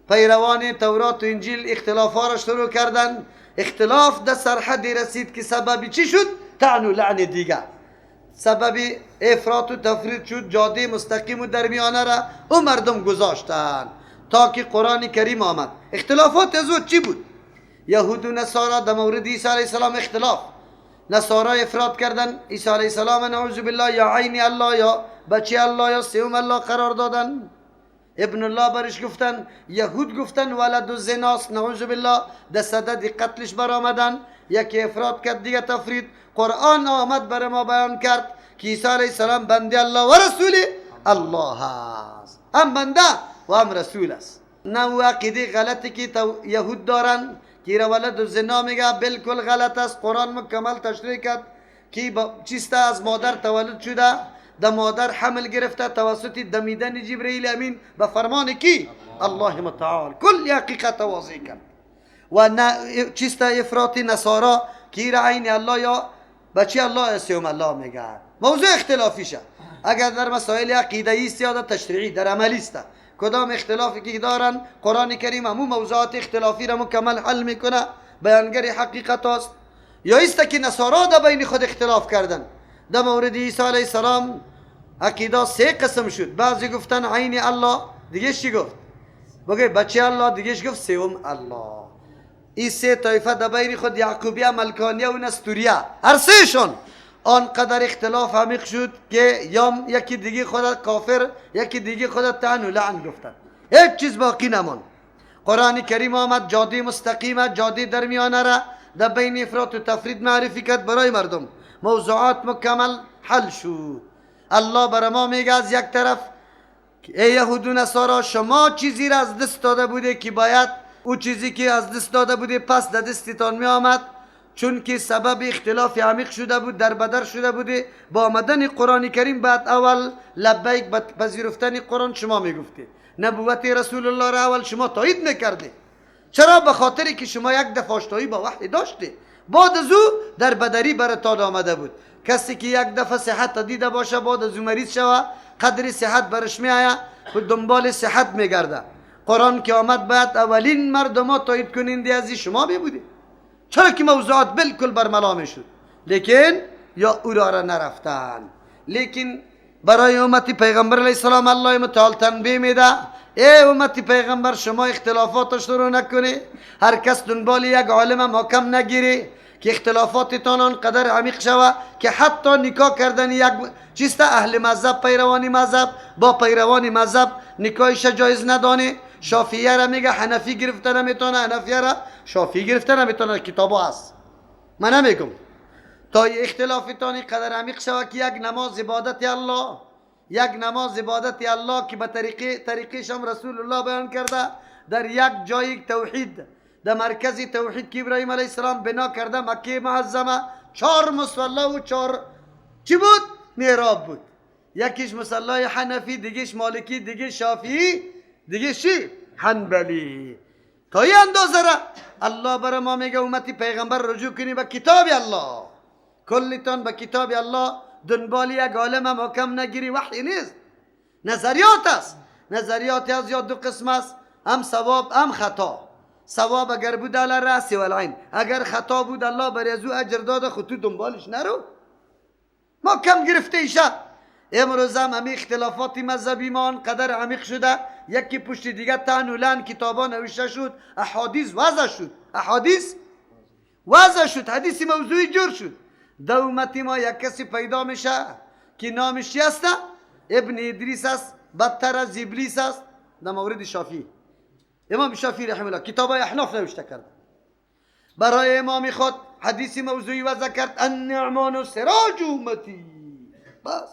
پیروان تورات و انجیل اختلاف ها را شروع کردن. اختلاف در سرحدی رسید که سببی چی شد؟ طعن و لعن دیگه، سبب افراط و تفرید شد. جاده مستقیم و درمیانه را او مردم گذاشتن تا که قرآن کریم آمد. اختلافات از او چی بود؟ یهود و نصارا در مورد عیسی علیه السلام اختلاف. نصارا افراط کردن، عیسی علیه السلام نعوذ بالله یا عین الله یا بچه الله یا سوم الله قرار دادن، ابن الله برش گفتن. یهود گفتن ولد و زناست نعوذ بالله، در صدد قتلش برآمدن. یکی افراط کرد دیگه تفرید. قرآن آمد بر ما بیان کرد که عیسی علیه السلام بنده الله و رسول الله است، هم بنده و هم رسول است. نه و عقیده غلطی که یهود دارن که را ولد و زنا میگه، بالکل غلط است. قرآن مکمل تشریح کرد که چیسته از مادر تولد شده، در مادر حمل گرفته توسط دمیدن جبرئیل امین به فرمان کی؟ الله متعال. کل حقیقت واضح کرد. و نه چیسته افراط نصارا که را عین الله یا بچه الله اسم الله میگه. موضوع اختلافی شد. اگر در مسائل عقیده‌ای است یا تشریعی در عملی است، کدام اختلافی که دارن قرآن کریم همون موضوعات اختلافی را مکمل حل میکنه، بیانگر حقیقت است. یا است که نصارا در بین خود اختلاف کردن در مورد عیسی علیه السلام. عقیده سه قسم شد. بعضی گفتن عین الله، دیگه چی گفت؟ بگه بچه الله، دیگه گفت سوم الله. این سه طایفه در بین خود، یعقوبیه، ملکانیه و نستوریه، هر سه شون آنقدر اختلاف عمیق شد که یکی دیگه خود کافر، یکی دیگه خود طعن و لعن گفتن. هیچ چیز باقی نمان. قرآن کریم آمد جاده مستقیمه، جاده درمیانه را در بین افراط و تفرید معرفی کرد برای مردم. موضوعات مکمل حل شد. الله بر ما میگه از یک طرف ای یهود و نصارا، شما چیزی را از دست داده بوده که باید او چیزی که از دست داده بوده پس در دستتان می آمد، چون که سبب اختلاف عمیق شده بود، در بدر شده بوده. با آمدن قرآن کریم بعد اول لبیک پذیرفتن قرآن شما میگفته، نبوت رسول الله را اول شما تایید میکرده. چرا؟ به خاطری که شما یک دفعه آشنایی با وحی داشته. بعد از او در بدری براتان آمده بود. کسی که یک دفعه صحت دیده باشه بعد از او مریض شوه، قدر صحت برش میآید و دنبال صحت میگرده. قرآن که آمد بعد اولین مردم تایید کننده از شما بوده. چرا که موضوعات بالکل برملا میشد، لیکن یا او را نرفتن. لیکن برای امت پیغمبر علیه السلام الله متعال تنبیه میده، ای امت پیغمبر شما اختلافات شروع نکنی. هر کس دنبال یک عالم حاکم نگیری که اختلافاتتان آنقدر عمیق شود که حتی نکاح کردن یک چیسته اهل مذهب، پیروانی مذهب با پیروانی مذهب نکاحش جایز ندانه. شافعیه را میگه حنفی گرفته نمیتونه، حنفیه را شافعی گرفته نمیتونه. کتابا هست، من نمیگم. تا اختلافتان قدر عمیق شود که یک نماز عبادت الله، یک نماز عبادت الله که به طریقش هم رسول الله بیان کرده، در یک جای توحید، در مرکز توحید که ابراهیم علیه السلام بنا کرده، مکه معظمه، 4 مصلی و 4 چی بود؟ محراب بود. یکیش مصلی حنفی، دیگهش مالکی، دیگه شافعی، دیگه چی؟ حنبلی. تا این اندازه را الله بر ما میگه امت پیغمبر رجوع کنی به کتاب الله. کلتان به کتاب الله، دنبال یک عالم محکم نگیری. وحی نیست، نظریات است. نظریات از یا دو قسم است، هم ثواب هم خطا. ثواب اگر بود علی الراس والعین، اگر خطا بود الله بر از او اجر داده، خود تو دنبالش نرو، محکم گرفته ایشه. امروز هم همین اختلافات مذهبی ما قدر عمیق شده، یکی پشت دیگه طعن و لعن کتابا نوشته شد، احادیث وضع شد، احادیث وضع شد، حدیث موضوعی جور شد. در امت ما یک کسی پیدا میشه که نامش چی است؟ ابن ادریس است، بدتر از ابلیس است. در مورد شافعی، امام شافعی رحمه الله کتابای احناف نوشته کرد. برای امام خود حدیث موضوعی وضع کرد، النعمان سراج امتی. بس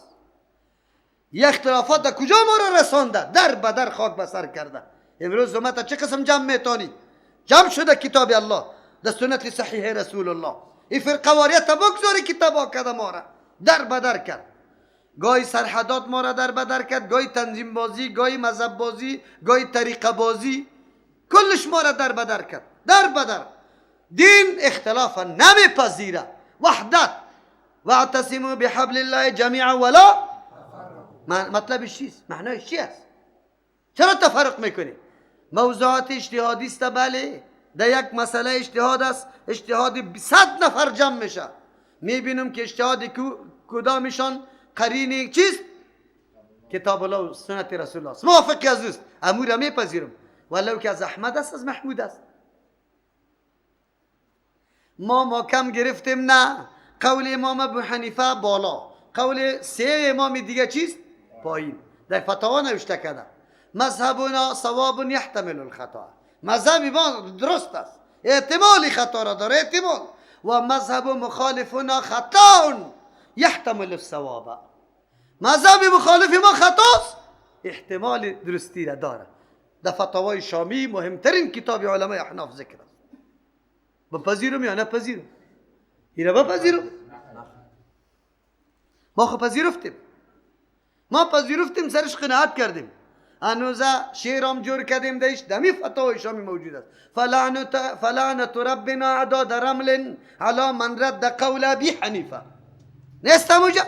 یک اختلافات در کجا ما را رسانده؟ در بدر خاک بسر کرده. امروز امت چه قسم جمع میتانی؟ جمع شده کتاب الله در سنت صحیح رسول الله. این فرقواریت بگذاری که تباه کرده ما را، در بدر کرد. گاهی سرحدات ما را در بدر کرد، گاهی تنظیم بازی، گاهی مذهب بازی، گاهی طریقه بازی، کلش ما را در بدر کرد. در بدر دین اختلاف نمیپذیره، وحدت. واعتصموا بحبل الله جمیعا ولا. مطلبش چیست؟ معنایش چی است؟ چرا تفرق میکنی؟ موضوعات اجتهادی است، بله در یک مسئله اجتهاد است، اجتهاد 100 نفر جمع میشه، میبینم که اجتهاد کدامشان قرین چیست؟ کتاب الله و سنت رسول الله، موافق از اوست، امور میپذیرم، ولو که از احمد است از محمود است. ما کم گرفتیم نه، قول امام ابو حنیفه بالا، قول 3 امام دیگه چیست؟ پایین. در فتاوا نوشته کرده مذهبنا صواب یحتمل الخطا، مذهب ما درست است، احتمال خطا را داره، احتمال، و مذهب مخالفنا خطا یحتمل الصواب، مذهب مخالف ما خطاست، احتمال درستی را داره. در فتاوای شامی مهمترین کتاب علمای احناف ذکر است. بپذیرم یا نپذیرم؟ اینا بپذیرم؟ ما خب پذیرفتیم، ما پذیرفتیم، سرش قناعت کردیم، انوزا شیرام جور کردیم دیش، دمی فتاوای شامی موجود است. فلعنت ربنا عداد رمل علی من رد قول ابی حنیفه، نیست موجود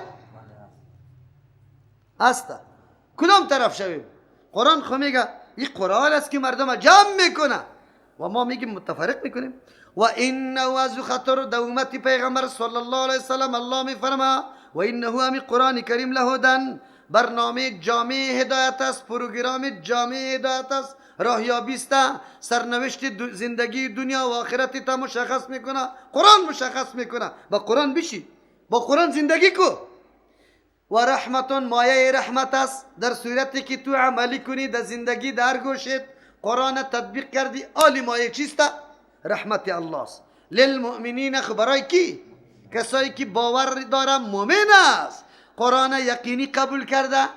است. کدام طرف شویم؟ قرآن خو میگه این قرآن است که مردم جمع میکنه و ما میگیم متفرق میکنیم. و انه از خطر دومت پیغمبر صلی الله علیه وسلم الله میفرما و انه همی قرآن کریم لهدن، برنامه جامع هدایت است، پروگرام جامع هدایت است، راهیابی است، سرنوشت زندگی دنیا و آخرت تا مشخص میکنه، قرآن مشخص میکنه. با قرآن بشی، با قرآن زندگی کو. و رحمتون مایه رحمت است، در صورتی که تو عملی کنی در زندگی در گوشت قرآن تطبیق کردی، آلی مایه چیسته؟ رحمت الله است. للمؤمنین، خبرای کی؟ کسایی که باور داره، مؤمن است، قرآن یقینی قبول کرده،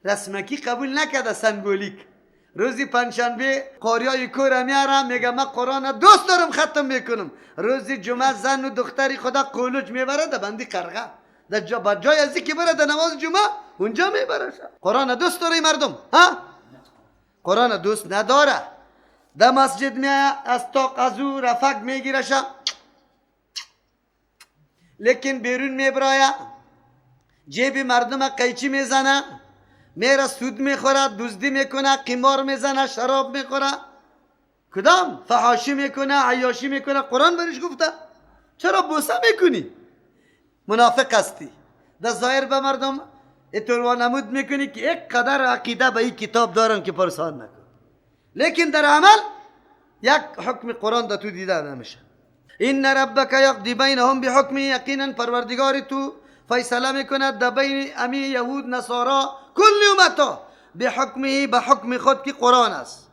رسمکی قبول نکرده، سمبولیک. روزی پنجشنبه قاریای کور میارم میگه من قرآن دوست دارم ختم میکنم، روزی جمعه زن و دختری خدا قولوج میبره در بندی قرغه، در جای ازی که بره در نماز جمعه اونجا میبره. قرآن دوست داره مردم؟ ها؟ قرآن دوست نداره. در مسجد میاد از تاق ازو رفق میگیره شا، لیکن بیرون میبرایه، جیب مردم قیچی میزنه، میره سود میخوره، دزدی میکنه، قمار میزنه، شراب میخوره، کدام؟ فحاشی میکنه، عیاشی میکنه. قرآن برش گفته چرا بوسه میکنی؟ منافق هستی. در ظاهر به مردم اطلاع نمود میکنی که یک قدر عقیده به این کتاب دارم که پرسان نکن، لیکن در عمل یک حکم قرآن در تو دیده نمیشه. این ربک یقضی بینهم بحکم، یقینا پروردگار تو فیصله میکند در بین امی یهود نصارا کل امتا بحکمه، به حکم خود که قرآن است،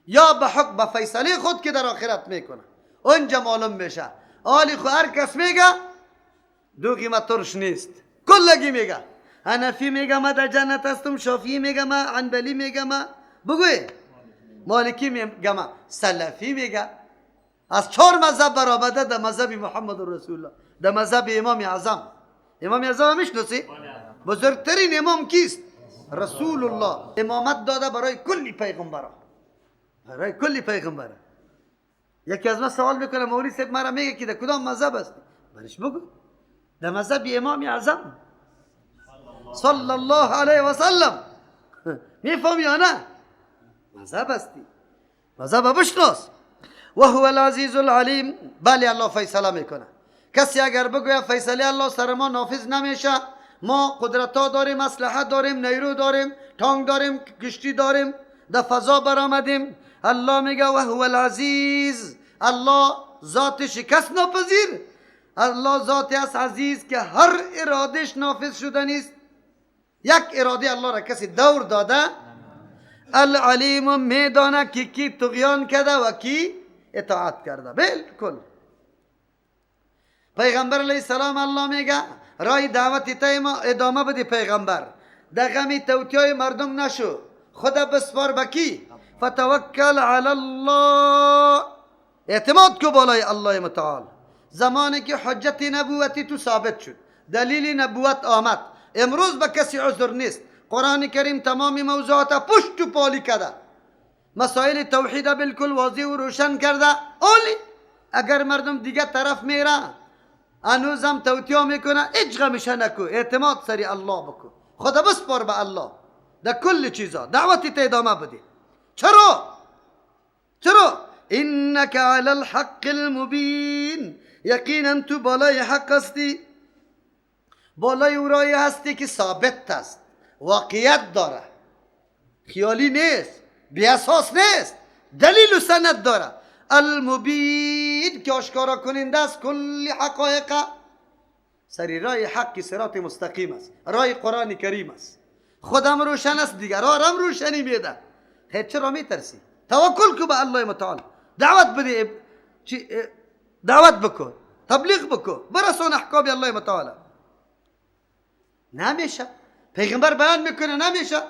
یا به حکم به فیصله خود که در آخرت میکنه، اونجا معلوم میشه. آلی خو هر کس میگه دو قیمت ترش نیست، کلگی میگه، حنفی میگه ما در جنت هستم، شافعی میگه ما، حنبلی میگه ما، بگوی مالکی میگه ما، سلفی میگه. از 4 مذهب برآمده در مذهب محمد رسول الله، در مذهب امام اعظم. امام اعظم میشناسی؟ بزرگترین امام کیست؟ رسول الله. امامت داده برای کلی پیغمبر، برای کلی پیغمبر. یکی از ما سوال میکنه مولوی صاحب مرا میگه که در کدام مذهب است؟ برش بگو در مذهب امام اعظم صلی الله علیه و سلم. میفهمی یا نه؟ مذهب هستی، مذهب بشناس. و هو العزیز العلیم، بله الله فیصله میکنه. کسی اگر بگوید فیصله الله سر ما نافذ نمیشه، ما قدرت ها داریم، اسلحه داریم، نیرو داریم، تانک داریم، کشتی داریم، در فضا برآمدیم، الله میگه و هو العزیز، الله ذات شکست ناپذیر، الله ذاتی است عزیز که هر ارادش نافذ شده نیست. یک اراده الله را کسی دور داده. العلیم، میدانه که کی طغیان کرده و کی اطاعت کرده. بالکل. پیغمبر علیه السلام الله میگه رای دعوت تایما ادامه بده. پیغمبر در غمی توتیای مردم نشو، خدا بسپار بکی، فتوکل علی الله، اعتماد کو بالای الله متعال. زمانی که حجت نبوتی تو ثابت شد، دلیل نبوت آمد، امروز به کسی عذر نیست. قرآن کریم تمام موضوعات پشت و پالی کرده، مسائل توحید بالکل واضح و روشن کرده. اولی اگر مردم دیگه طرف میره انوزم توتیا میکنه، هیچ غمشه نکو، اعتماد سری الله بکن، خدا بسپار به الله در کل چیزا، دعوتی تا ادامه بده. چرا انک علی الحق المبین، یقینا تو بالای حق هستی، بالای او رای هستی که ثابت است، واقعیت داره، خیالی نیست، بی اساس نیست، دلیل و سند داره. المبین که آشکارا کننده است کل حقایق، سری رای حق صراط مستقیم است، رای قرآن کریم است. خودم روشن است، دیگران هم روشنی میده. چرا میترسی؟ توکل کو به الله متعال، دعوت بده، دعوت بکن، تبلیغ بکن، برسون احکام الله متعال. نمیشه. پیغمبر بیان میکنه نمیشه.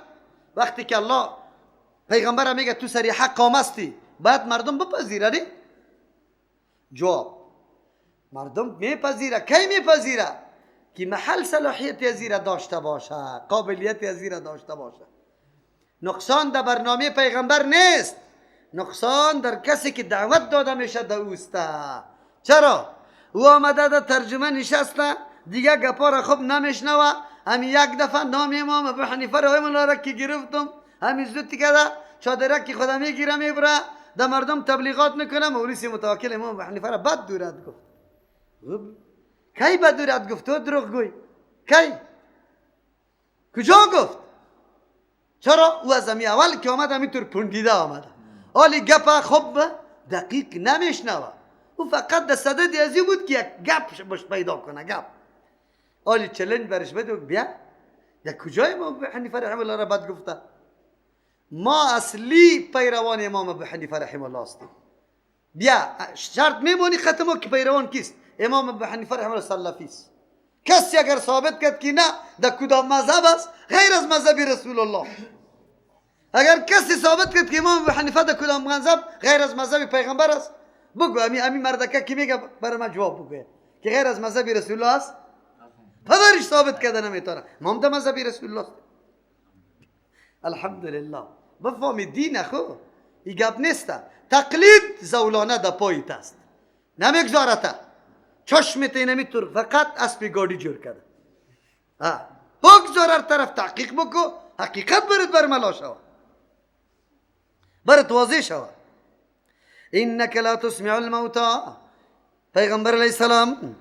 وقتی که الله پیغمبر میگه تو سری حق هستی، باید مردم بپذیره. جواب مردم میپذیره. کی میپذیره؟ که محل صلاحیت ازیره داشته باشه، قابلیت ازیره داشته باشه. نقصان در برنامه پیغمبر نیست، نقصان در کسی که دعوت داده میشه در اوسته. چرا؟ او آمده در ترجمه نشسته، دیگه گپا را خوب نمیشنوه. همین یک دفعه نام امام ابو حنیفه رحمه الله را که گرفتم، همین زود کرده چادرک که خودم میگیره میبره در مردم تبلیغات میکنه. مولوی متوکل امام ابو حنیفه را بد دورت گفت. کی بد دورت گفت؟ تو دروغ گوی. کی؟ کجا گفت؟ چرا؟ او از همی اول که آمد همینطور پندیده آمده، حالی گپ خوب دقیق نمیشنوه. او فقط در صدد ازی بود که یک گپ بش پیدا کنه. گپ حالی چلنج برش بده، بیا در کجای امام ابو حنیفه رحمه الله را بد گفته؟ ما اصلی پیروان امام ابو حنیفه رحمه الله هستیم. بیا شرط میمونی ختمو که پیروان کیست؟ امام ابو حنیفه رحمه الله سلفی است. کسی اگر ثابت کرد که نه در کدام مذهب است غیر از مذهب رسول الله، اگر کسی ثابت کرد که امام ابو حنیفه در کدام مذهب غیر از مذهب پیغمبر است، بگو. همین مردکه که میگه برای من جواب بگو که غیر از مذهب رسول الله است. پدرش ثابت کرده نمیتونه، ما هم در مذهب رسول الله است. الحمدلله. بفهمید دین خو این گپ نیست. تقلید زولانه در پایت است، نمیگذارته. چشمت نمیتور فقط اسب گاڑی جور کرده. بگذار طرف تحقیق بکو، حقیقت برات برملا شود، برات واضح شود. انک لا تسمع الموتى. پیغمبر علیه السلام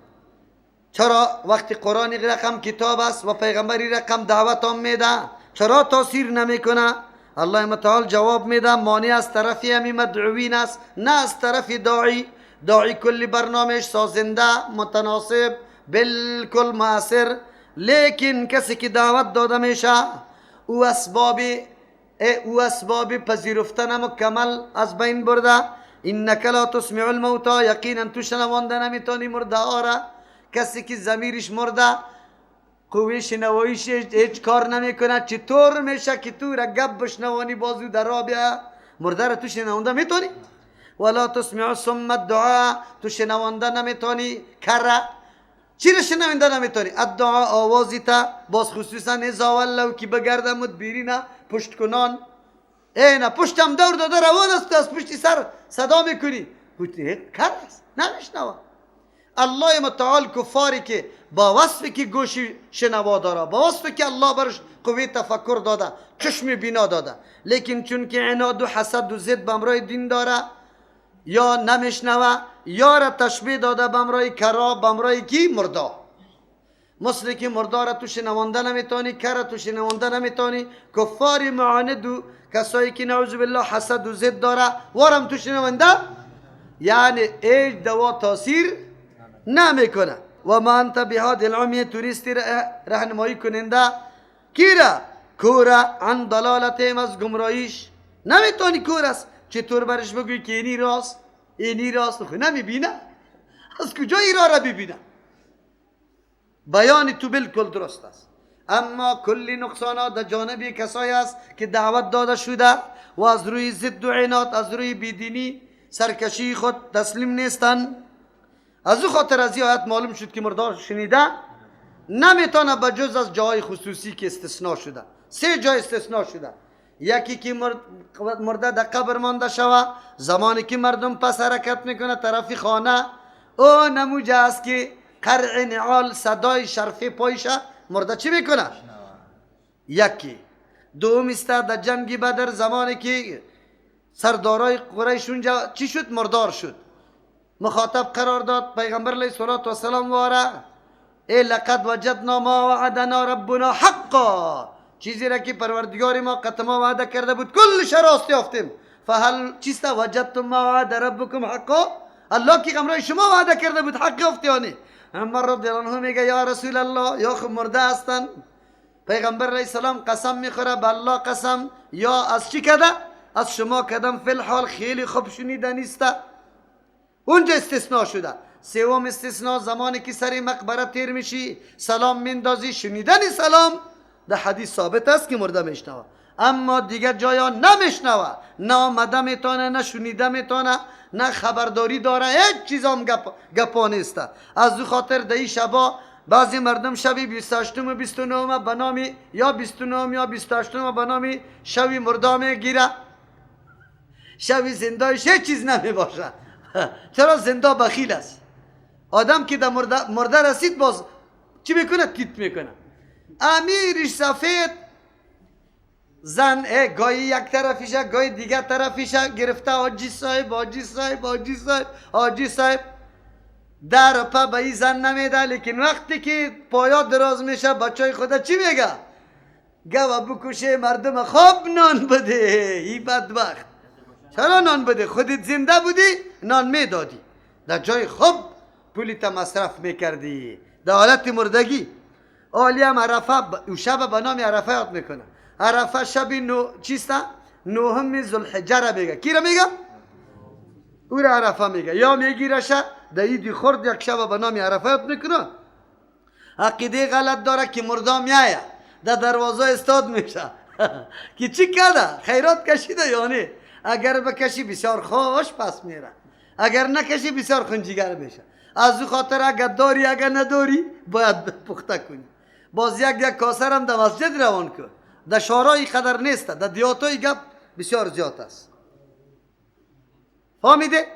چرا وقتی قرآن رقم کتاب است و پیغمبری رقم دعوت هم میده چرا تاثیر نمیکنه؟ الله متعال جواب میده مانع از طرف همی مدعوین است، نه از طرف داعی. داعی کلی برنامهش سازنده، متناسب، بالکل مؤثر. لیکن کسی که دعوت داده میشه او اسباب پذیرفتن مکمل از بین برده. انک لا تسمع الموتى، یقینا تو شنوانده نمیتونی مرده آره. کسی که ضمیرش مرده، قوی شنواییش هیچ کار نمیکنه، چطور میشه که تو را گپ بشنوانی بازو در را بیا؟ مرده را تو شنوانده میتونی؟ ولا تسمع ثم الدعاء، تو شنوانده نمیتونی کره. چی را شنوانده نمیتونی؟ الدعاء آوازی تا، باز خصوصا ازا ولو که بگرده مدبرین پشت کنان. اینا پشتم دور داده روان است، از پشتی سر صدا میکنی، کره است نمیشنوه. الله متعال کفاری که با وصفی که گوشی شنوا داره، با وصفی که الله برش قوی تفکر داده، چشم بینا داده، لیکن چون که عناد و حسد و ضد بمرای دین داره یا نمیشنوه یا را تشبیه داده بمرای کرا، بمرای کی؟ مردا. مثل که مردا را تو شنوانده نمیتونی، کرا تو شنوانده نمیتونی. کفاری معاند و کسایی که نعوذ بالله حسد و ضد داره وارم تو شنوانده، یعنی ایج دوا تاثیر نمیکنه. و ما انت بهاد العمی، توریستی رهنمایی کننده کی را؟ کورا عن ضلالتهم، از گمراهیش نمیتونی کور است. چطور برش بگوی که اینی راست اینی راست؟ نمیبینه، از کجا این را ببینه؟ بیان تو بالکل درست است. اما کلی نقصانات در جانبی کسایی است که دعوت داده شده و از روی ضد و عناد، از روی بیدینی سرکشی خود تسلیم نیستن. از او خاطر از این آیت معلوم شد که مردار شنیده نمیتونه به جز از جای خصوصی که استثناء شده. 3 جای استثناء شده. یکی که مرده در قبر مانده شوه، زمانی که مردم پس حرکت میکنه طرف خانه، او نموجه است که قرع نعال صدای شرفه پایشه مرده چی میکنه؟ یکی. دوم است در جنگ بدر، زمانی که سردارای قریش اونجا چی شد؟ مردار شد. مخاطب قرار داد پیغمبر علیه الصلاة والسلام واره ای لقد وجدنا ما وعدنا ربنا حقا، چیزی را که پروردگار ما قطع ما وعده کرده بود کلش راست یافتیم. فهل چیستا وجدتم ما وعد ربکم حقا، الله که امرای شما وعده کرده بود حق یافتی یا نه؟ عمر رضی الله عنه میگه یا رسول الله، یا خب مرده هستن. پیغمبر علیه السلام قسم میخوره به الله قسم، یا از چی کده؟ از شما کدم فی الحال خیلی خوب شنیده نیسته. اونجا استثناء شده. سوم استثناء زمانی که سری مقبره تیر میشی سلام میندازی، شنیدن سلام در حدیث ثابت است که مرده میشنوه، اما دیگر جایا نمیشنوه، نه آمده میتونه نه شنیده میتونه نه خبرداری داره، هیچ چیز هم گپا نیسته. از دو خاطر در این شبا بعضی مردم شبی 28 و 29 به نامی یا 29 یا 28 به نامی شبی مرده میگیره، شبی زندهش هیچ چیز نمی باشه. چرا؟ زنده بخیل است. آدم که در مرده رسید باز چی میکنه؟ تیت میکنه. امیرش سفید زن گاهی یک طرفیشه گاهی دیگر طرفیشه گرفته حاجی صاحب حاجی صاحب حاجی صاحب حاجی صاحب، در پا به این زن نمیده، لیکن وقتی که پایا دراز میشه بچه خدا چی میگه؟ گوه بکشه مردم خواب نان بده. ای بدبخت چرا نان بده؟ خودت زنده بودی نان میدادی، در جای خوب پولیت مصرف میکردی در حالت مردگی. آلی هم عرفه شب به نام عرفه یاد میکنه. عرفه شب چیسته؟ نهم ذوالحجه را میگه. کی را میگه؟ او را عرفه میگه. یا میگیرشه در ایدی خورد یک شب به نام عرفه یاد میکنه. عقیده غلط داره که مرده میایه در دروازه استاد میشه که چی کرده؟ خیرات کشیده یا نه؟ اگر بکشی بسیار خوش پس میره، اگر نکشی بسیار خنجیگر میشه. از او خاطر اگر داری اگر نداری باید پخته کنی. باز یک کاسر هم در مسجد روان کن. در شارای قدر نیست، در دیاتای گپ بسیار زیاد است. فهمیده؟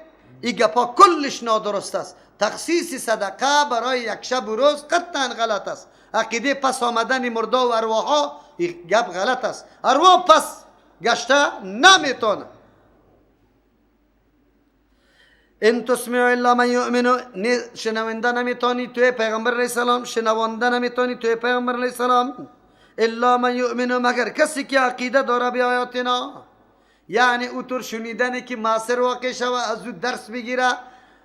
این گپا کلش نادرست است. تخصیص صدقه برای یک شب و روز قطعا غلط است. عقیده پس آمدن مرده و ارواحا این گپ غلط است. ارواح پس گشته نمیتونه. ان تسمع الا من یؤمن، شنونده نمیتونی توی پیغمبر علیه السلام، شنونده نمیتونی توی پیغمبر علیه السلام الا من یؤمن، مگر کسی که عقیده داره به آیاتنا، یعنی او طور شنیدنی که معصر واقع شوه از او درس بگیره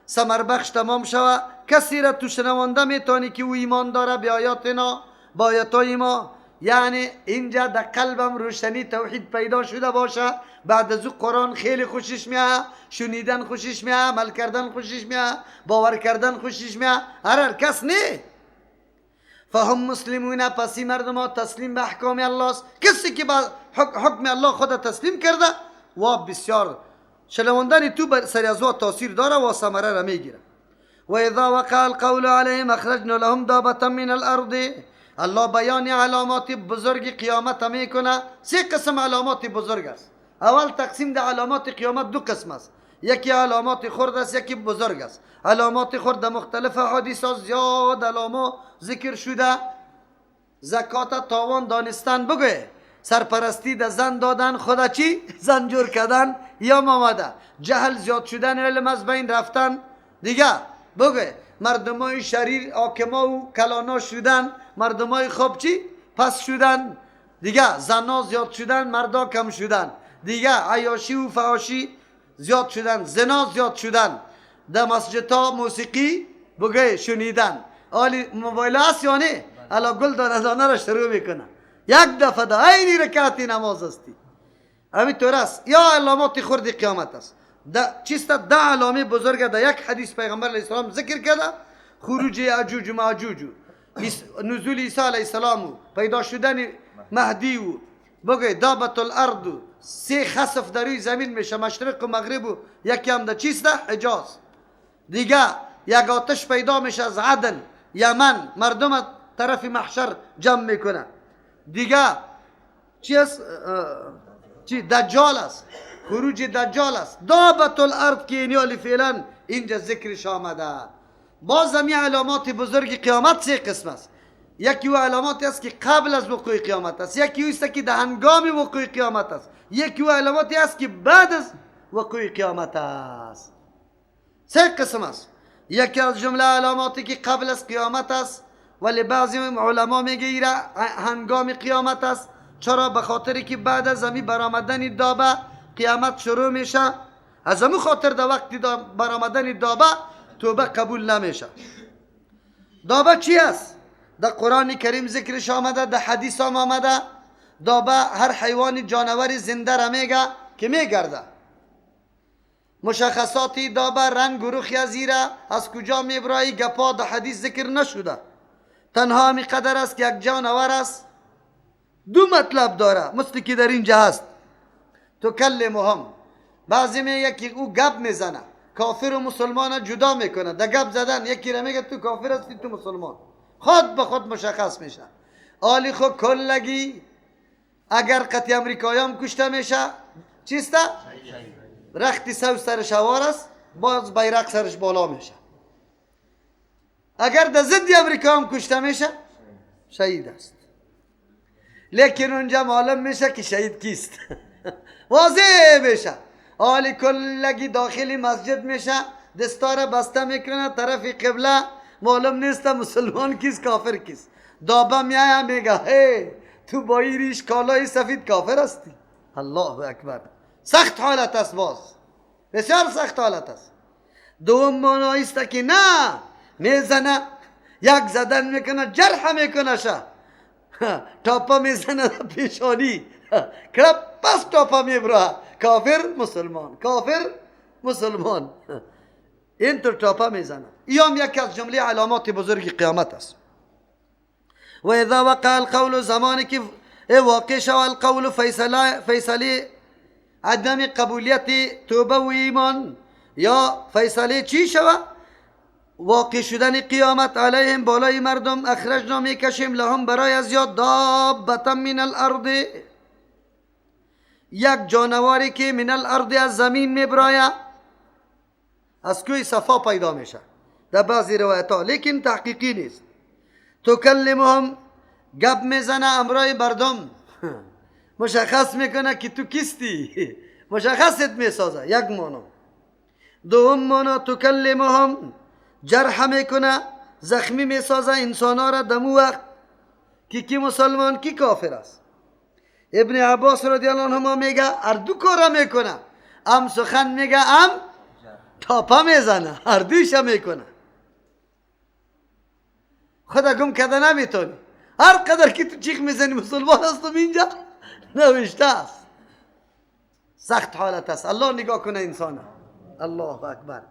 ثمر بخش تمام شوه. کسی را تو شنونده میتونی که او ایمان داره به آیاتنا، با آیاتای ما، یعنی اینجا در قلبم روشنی توحید پیدا شده باشه، بعد از او قرآن خیلی خوشش میاد، شنیدن خوشش میاد، عمل کردن خوشش میاد، باور کردن خوشش میاد. هر کس نه. فهم مسلمون، پسی مردم ها تسلیم به احکام الله است. کسی که با حکم الله خود تسلیم کرده و بسیار شنوندن تو سر از او تاثیر داره و ثمره را میگیره. و اذا وقع القول علیهم اخرجنا لهم دابة من الارض، الله بیان علامات بزرگ قیامت میکنه. سه قسم علامات بزرگ است. اول تقسیم در علامات قیامت دو قسم است، یکی علامات خرد است یکی بزرگ است. علامات خرد مختلف حدیث ها زیاد علامات ذکر شده. زکات تاوان دانستن بگه، سرپرستی در زن دادن، خدا چی؟ زنجور کردن یا مامده، جهل زیاد شدن، علم از بین رفتن دیگه بگه، مردمای شریر آکما و کلانا شدن، مردمای خوب چی؟ پس شدن دیگه، زنا زیاد شدن مردا کم شدن دیگه، عیاشی و فحاشی زیاد شدن، زنا زیاد شدن، در مسجد ها موسیقی بگه شنیدن. آلی موبایل هست یا نه؟ الا گل دانه را شروع میکنه یک دفعه دا اینی رکعتی نماز استی. همین طور است. یا علامات خرد قیامت است. چیست؟ ده علامه بزرگ در یک حدیث پیغمبر علیه السلام ذکر کرده. خروج یعجوج و معجوج، نزول عیسی علیه السلام، پیدا شدن مهدی و بگه دابت الارض، سه خسف در روی زمین میشه، مشرق و مغرب و یکی هم در چیست؟ حجاز دیگه. یک آتش پیدا میشه از عدن یمن، مردم طرف محشر جمع میکنه دیگه. چی است؟ چی؟ دجال است، خروج دجال است. دابت الارض که اینی فعلا اینجا ذکرش آمده. باز همی علامات بزرگ قیامت سه قسم است. یکی و علاماتی است که قبل از وقوع قیامت است، یکی است که در هنگام وقوع قیامت است، یکی و علاماتی است که بعد از وقوع قیامت است. سه قسم است. یکی از جمله علاماتی که قبل از قیامت است، ولی بعضی علما میگه هنگام قیامت است. چرا؟ به خاطری که بعد از زمین برآمدن دابه قیامت شروع میشه. از همون خاطر در وقتی برآمدن دابه توبه قبول نمیشه. دابه چی است؟ در قرآن کریم ذکرش آمده، در حدیث هم آمده. دابه هر حیوان جانوری زنده را میگه که میگرده. مشخصاتی دابه، رنگ و رخ زیره از کجا میبرایی گپا در حدیث ذکر نشده. تنها همی قدر است که یک جانور است، دو مطلب داره مثل که در اینجا هست. تو کلمهم، بعضی میگه که او گپ میزنه، کافر و مسلمان جدا میکنه. در گپ زدن یکی را میگه تو کافر هستی تو مسلمان، خود به خود مشخص میشه. آلی خود کلگی اگر قطعی امریکایی هم کشته میشه چیسته؟ رختی سرش هوار است، باز بیرق سرش بالا میشه. اگر در ضد امریکا هم کشته میشه شهید است. لیکن اونجا معلوم میشه که شهید کیست. واضح میشه. آلی کلگی داخلی مسجد میشه، دستار بسته میکنه طرف قبله، معلوم نیست مسلمان کیست کافر کیست. دابه میایه میگه هی تو با این ریش کالای سفید کافر هستی. الله اکبر. سخت حالت است، باز بسیار سخت حالت است. دوم معنی است که نه میزنه، یک زدن میکنه جرح میکنه شه، تاپا میزنه پیشانی کرب پس تاپا میبره. کافر مسلمان، کافر مسلمان، اینطور تاپا میزنه. این یکی از جمله علامات بزرگ قیامت است. و اذا وقع القول، زمانی که واقع شود القول فیصله عدم قبولیت توبه و ایمان، یا فیصله چی شود؟ واقع شدن قیامت علیهم بالای مردم. اخرجنا میکشیم لهم برای از یاد دابتا من الارض، یک جانواری که من الارض از زمین میبراید. از کوی صفا پیدا میشه در بعضی روایت ها، لیکن تحقیقی نیست. تکلمهم، گپ میزنه امرای مردم، مشخص میکنه که تو کیستی، مشخصت میسازه. یک معنی. دوم معنی تکلمهم، جرح میکنه، زخمی میسازه انسان ها را دمو وقت که کی مسلمان کی کافر است. ابن عباس رضی الله عنهما میگه هر دو کارا میکنه، هم سخن میگه هم تاپا میزنه، هر دویش میکنه. خدا گم کده نمیتونی. هر قدر که تو چیخ میزنی مسلمان هستم اینجا نوشته است. سخت حالت است. الله نگاه کنه انسان. الله اکبر.